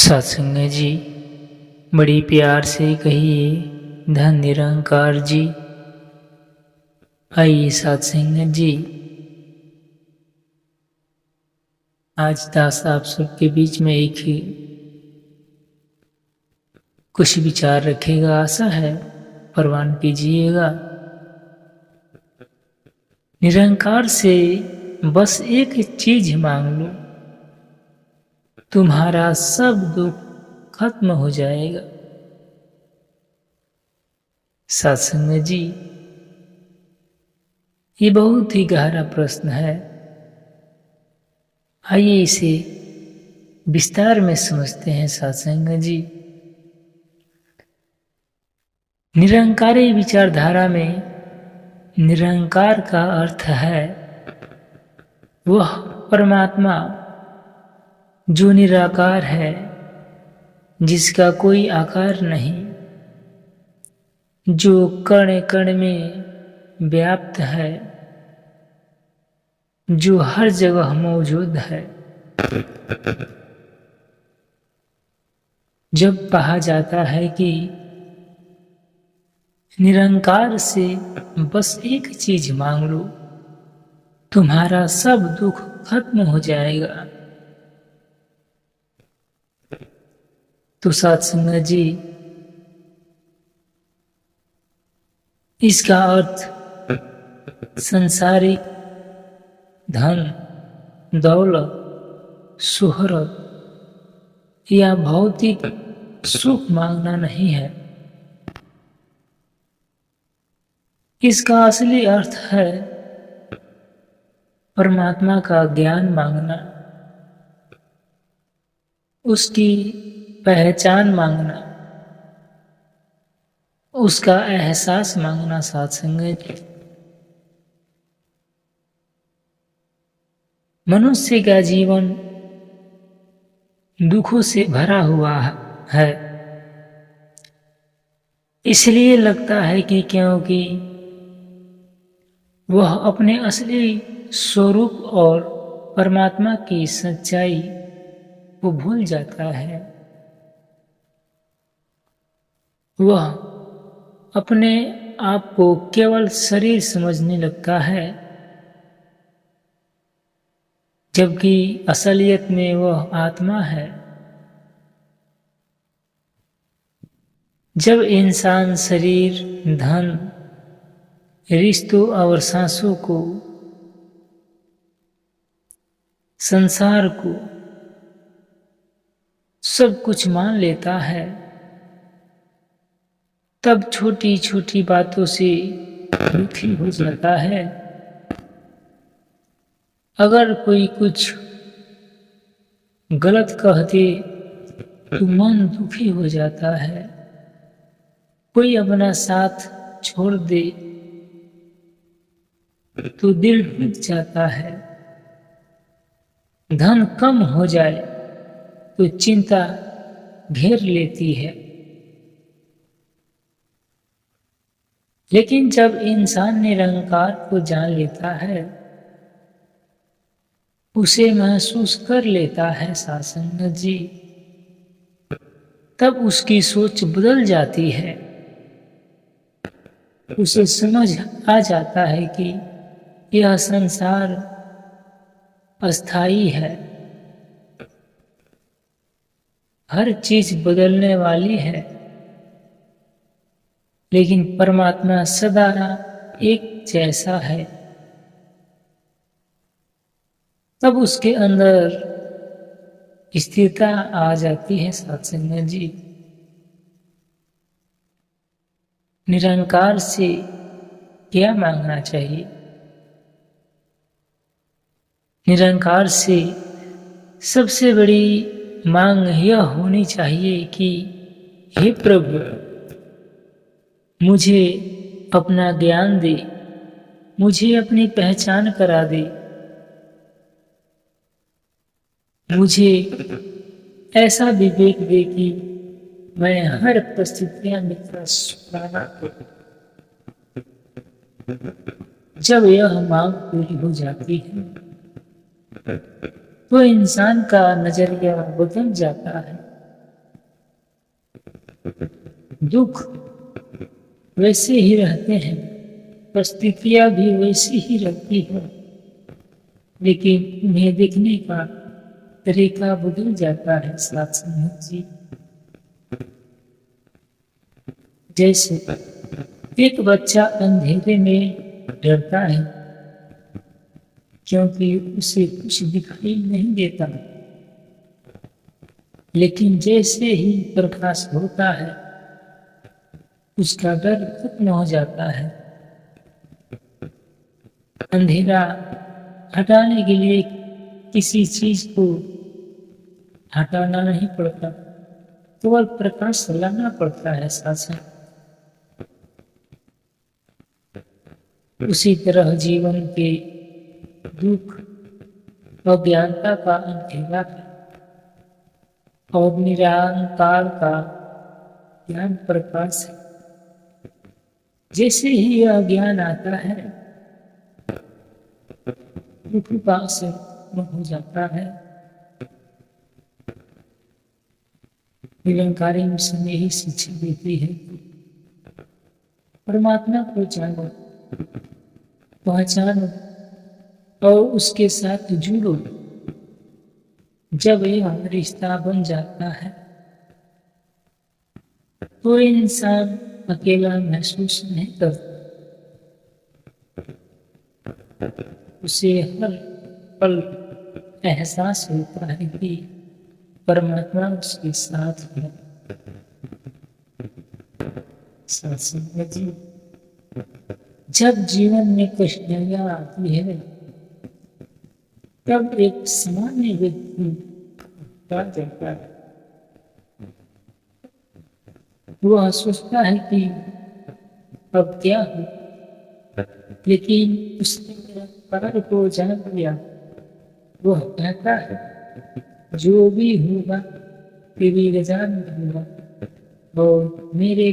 सत्संग जी बड़ी प्यार से कहिए धन निरंकार जी। आइए सत्संग जी, आज दास आप सबके बीच में एक ही कुछ विचार रखेगा, आशा है परवान कीजिएगा। निरंकार से बस एक चीज मांग लो, तुम्हारा सब दुख खत्म हो जाएगा। सत्संग जी, ये बहुत ही गहरा प्रश्न है। आइए इसे विस्तार में समझते हैं। सत्संग जी, निरंकारी विचारधारा में निरंकार का अर्थ है वह परमात्मा जो निराकार है, जिसका कोई आकार नहीं, जो कण कण में व्याप्त है, जो हर जगह मौजूद है। जब कहा जाता है कि निरंकार से बस एक चीज मांग लो, तुम्हारा सब दुख खत्म हो जाएगा, तो सत्संग जी, इसका अर्थ संसारिक धन, दौलत, शोहरत या भौतिक सुख मांगना नहीं है। इसका असली अर्थ है परमात्मा का ज्ञान मांगना, उसकी पहचान मांगना, उसका एहसास मांगना। सत्संग, मनुष्य का जीवन दुखों से भरा हुआ है, इसलिए लगता है कि क्योंकि वह अपने असली स्वरूप और परमात्मा की सच्चाई को भूल जाता है। वह अपने आप को केवल शरीर समझने लगता है, जबकि असलियत में वह आत्मा है। जब इंसान शरीर, धन, रिश्तों और सांसों को, संसार को, सब कुछ मान लेता है, तब छोटी छोटी बातों से दुखी हो जाता है। अगर कोई कुछ गलत कह दे तो मन दुखी हो जाता है। कोई अपना साथ छोड़ दे तो दिल टूट जाता है। धन कम हो जाए तो चिंता घेर लेती है। लेकिन जब इंसान निरंकार को जान लेता है, उसे महसूस कर लेता है सत्संग जी, तब उसकी सोच बदल जाती है। उसे समझ आ जाता है कि यह संसार अस्थाई है, हर चीज बदलने वाली है, लेकिन परमात्मा सदा एक जैसा है। तब उसके अंदर स्थिरता आ जाती है। सत्संग जी, निरंकार से क्या मांगना चाहिए? निरंकार से सबसे बड़ी मांग यह होनी चाहिए कि हे प्रभु, मुझे अपना ज्ञान दे, मुझे अपनी पहचान करा दे, मुझे ऐसा विवेक दे कि मैं हर परिस्थितियां में शुक्राना करूं। जब यह मांग पूरी हो जाती है तो इंसान का नजरिया बदल जाता है। दुख वैसे ही रहते हैं, परिस्थितियां भी वैसी ही रहती है, लेकिन उन्हें देखने का तरीका बदल जाता है साथ संगत जी। जैसे एक बच्चा अंधेरे में डरता है क्योंकि उसे कुछ दिखाई नहीं देता, लेकिन जैसे ही प्रकाश होता है उसका डर खत्म हो जाता है। अंधेरा हटाने के लिए किसी चीज को हटाना नहीं पड़ता, केवल प्रकाश लाना पड़ता है साथ। उसी तरह जीवन के दुख अज्ञानता का अंधेरा है और निरंकार का ज्ञान प्रकाश है। जैसे ही यह ज्ञान आता है दुख का असर कम हो जाता है। निरंकारी मिशन यही शिक्षा देती है कि परमात्मा को जानो, पहचानो और उसके साथ जुड़ो। जब यह रिश्ता बन जाता है तो इंसान अकेला महसूस नहीं करता, उसे हर पल एहसास होता है कि परमात्मा उसके साथ है। जब जीवन में कठिनाइयां आती है तब एक सामान्य व्यक्ति डर जाता है। वह सोचता है कि अब क्या हो, लेकिन उसने निरंकार को जान लिया। वह कहता है जो भी होगा तेरी रजा में होगा और मेरे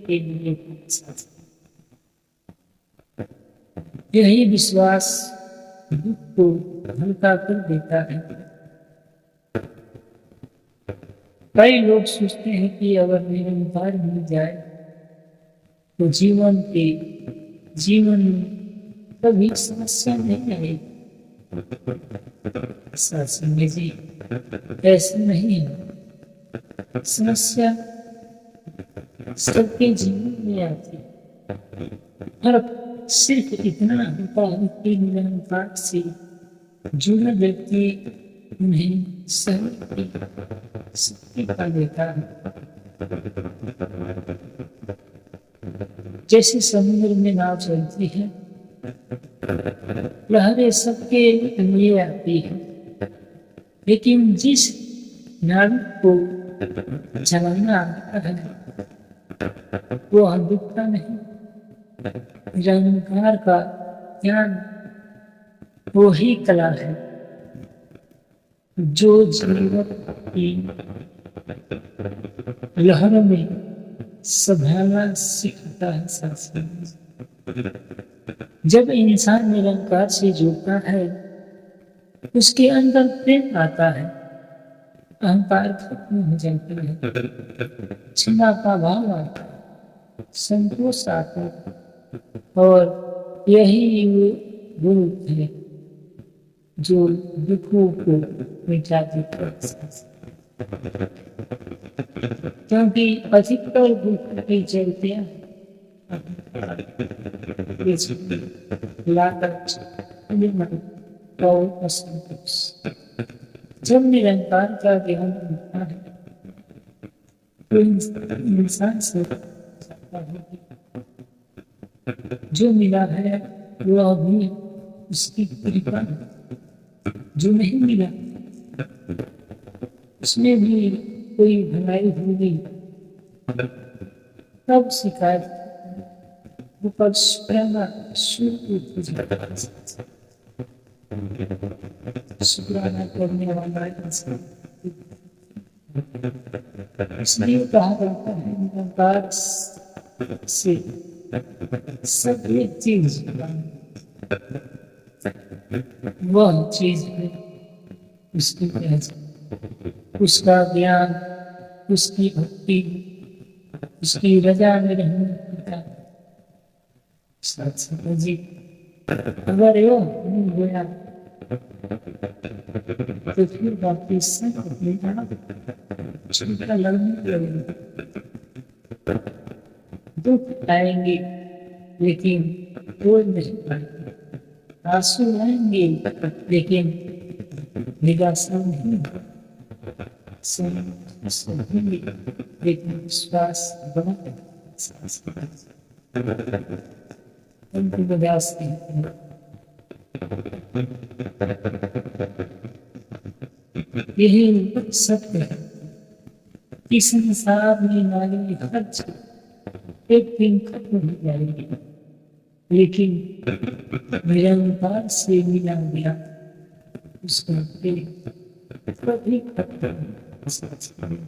के लिए यही विश्वास दुख को हल्का कर देता है। कई लोग सोचते हैं कि अगर निरंकार मिल जाए तो जीवन में कभी समस्या नहीं आएगी। जी ऐसा नहीं है, समस्या सबके जीवन में आती है। फर्क सिर्फ इतना होता है कि निरंकार से जुड़ा व्यक्ति उन्हें शक्ति का देता है। जैसे समुद्र में नाव चलती है, लहरें सबके लिए आती है, लेकिन जिस नाविक को चलाना आता है वो डूबता नहीं। निरंकार का ज्ञान वो ही कला है जो जीवन की लहरों में संभालना सिखाता है। जब इंसान निरंकार से जुड़ता है उसके अंदर प्रेम आता है, अहंकार खत्म हो जाता है, क्षमा का भाव आता है, संतोष आता है और यही वो रूप है जो दुखों को मिटा देता है। क्योंकि अधिकतर दुख की चलते लालच और असंतोष। जब निरंकार का ज्ञान मिलता है तो इंसान से जो मिला है वह भी उसकी कृपा है, जो नहीं मिला उसमें भी कोई भलाई होगी तब शिकायत शुक्राना करने वाला इंसान। इसलिए कहा जाता है निरंकार से सब एक चीज वह चीज है उसकी पहचान, उसका ज्ञान, उसकी भक्ति उसकी रजा में रहना पड़ता है। जी अगर यो नहीं गया तो फिर बाकी सब अपनी चिंता लगने लगेगी। दुख आएंगे लेकिन बोल नहीं पाएंगे, आंसू आएंगे लेकिन निराशा नहीं, लेकिन विश्वास बना उनकी वजह से यही सत्य है कि संसार में नारी हर चीज एक दिन खत्म हो जाएगी, लेकिन निरंतर से मिला गया उसका कभी खत्म नहीं।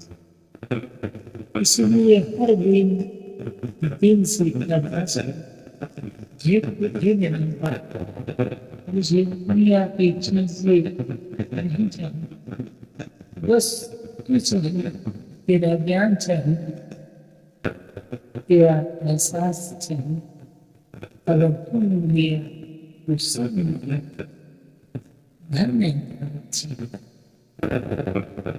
इसलिए हर दिन से मुझे दुनिया की चीजें नहीं चाहिए, बस तू चाहिए, तेरा ज्ञान चाहिए, तेरा एहसास चाहिए। अगर तुम मिल गया तो सब मिल गया। घर नहीं चाहिए।